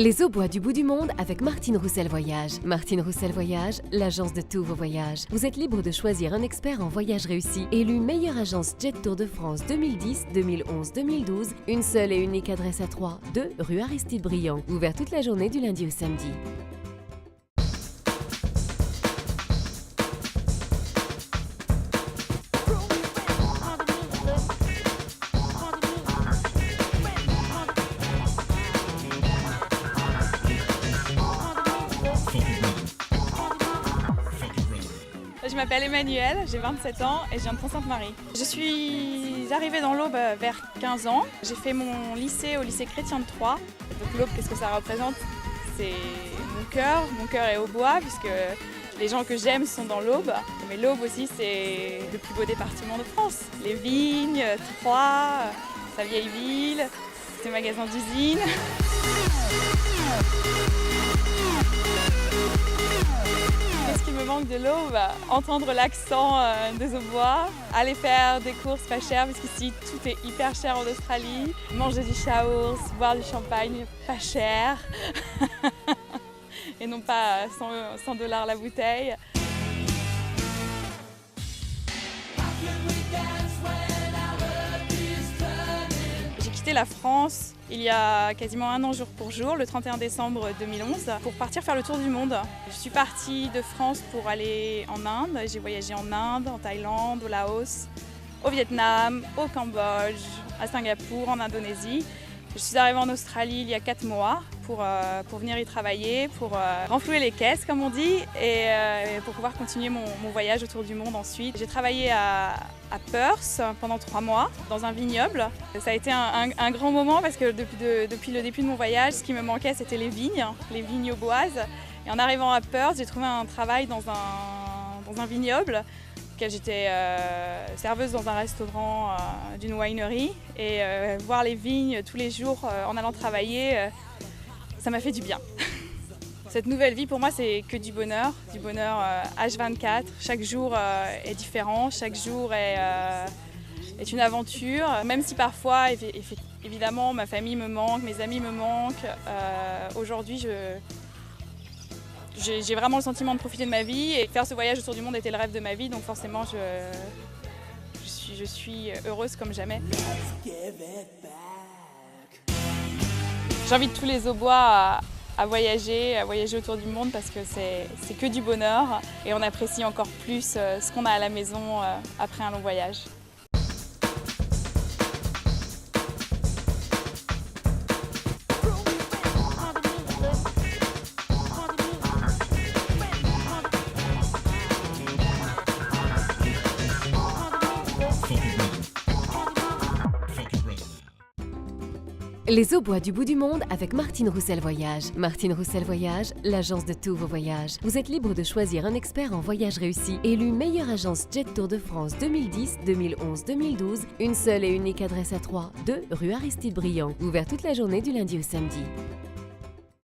Les Aubois du bout du monde avec Martine Roussel Voyage. Martine Roussel Voyage, l'agence de tous vos voyages. Vous êtes libre de choisir un expert en voyage réussi. Élu meilleure agence Jet Tour de France 2010, 2011, 2012. Une seule et unique adresse à Troyes, 2 rue Aristide Briand. Ouvert toute la journée du lundi au samedi. Je m'appelle Emmanuelle, j'ai 27 ans et je viens de Pont-Sainte-Marie. Je suis arrivée dans l'Aube vers 15 ans. J'ai fait mon lycée au lycée chrétien de Troyes. Donc l'Aube, qu'est-ce que ça représente? C'est mon cœur. Mon cœur est aubois puisque les gens que j'aime sont dans l'Aube. Mais l'Aube aussi, c'est le plus beau département de France. Les vignes, Troyes, sa vieille ville, ses magasins d'usine. Qu'est-ce qui me manque de l'Aube? Entendre l'accent des Aubois, aller faire des courses pas chères parce qu'ici tout est hyper cher en Australie, manger du chaours, boire du champagne pas cher et non pas 100 $ la bouteille. J'ai quitté la France il y a quasiment un an jour pour jour, le 31 décembre 2011, pour partir faire le tour du monde. Je suis partie de France pour aller en Inde. J'ai voyagé en Inde, en Thaïlande, au Laos, au Vietnam, au Cambodge, à Singapour, en Indonésie. Je suis arrivée en Australie il y a 4 mois pour venir y travailler, pour renflouer les caisses comme on dit et pour pouvoir continuer mon voyage autour du monde ensuite. J'ai travaillé à Perth pendant 3 mois dans un vignoble. Ça a été un grand moment parce que depuis le début de mon voyage, ce qui me manquait c'était les vignes auboises. Et en arrivant à Perth, j'ai trouvé un travail dans un vignoble. J'étais serveuse dans un restaurant d'une winery et voir les vignes tous les jours en allant travailler, ça m'a fait du bien. Cette nouvelle vie pour moi c'est que du bonheur H24. Chaque jour est différent, chaque jour est une aventure. Même si parfois évidemment ma famille me manque, mes amis me manquent, aujourd'hui j'ai vraiment le sentiment de profiter de ma vie et faire ce voyage autour du monde était le rêve de ma vie, donc forcément je suis heureuse comme jamais. J'invite tous les Aubois à voyager autour du monde parce que c'est que du bonheur et on apprécie encore plus ce qu'on a à la maison après un long voyage. Les Aubois du bout du monde avec Martine Roussel Voyage. Martine Roussel Voyage, l'agence de tous vos voyages. Vous êtes libre de choisir un expert en voyage réussi. Élu meilleure agence Jet Tour de France 2010, 2011, 2012. Une seule et unique adresse à Troyes, 2 rue Aristide Briand. Ouvert toute la journée du lundi au samedi.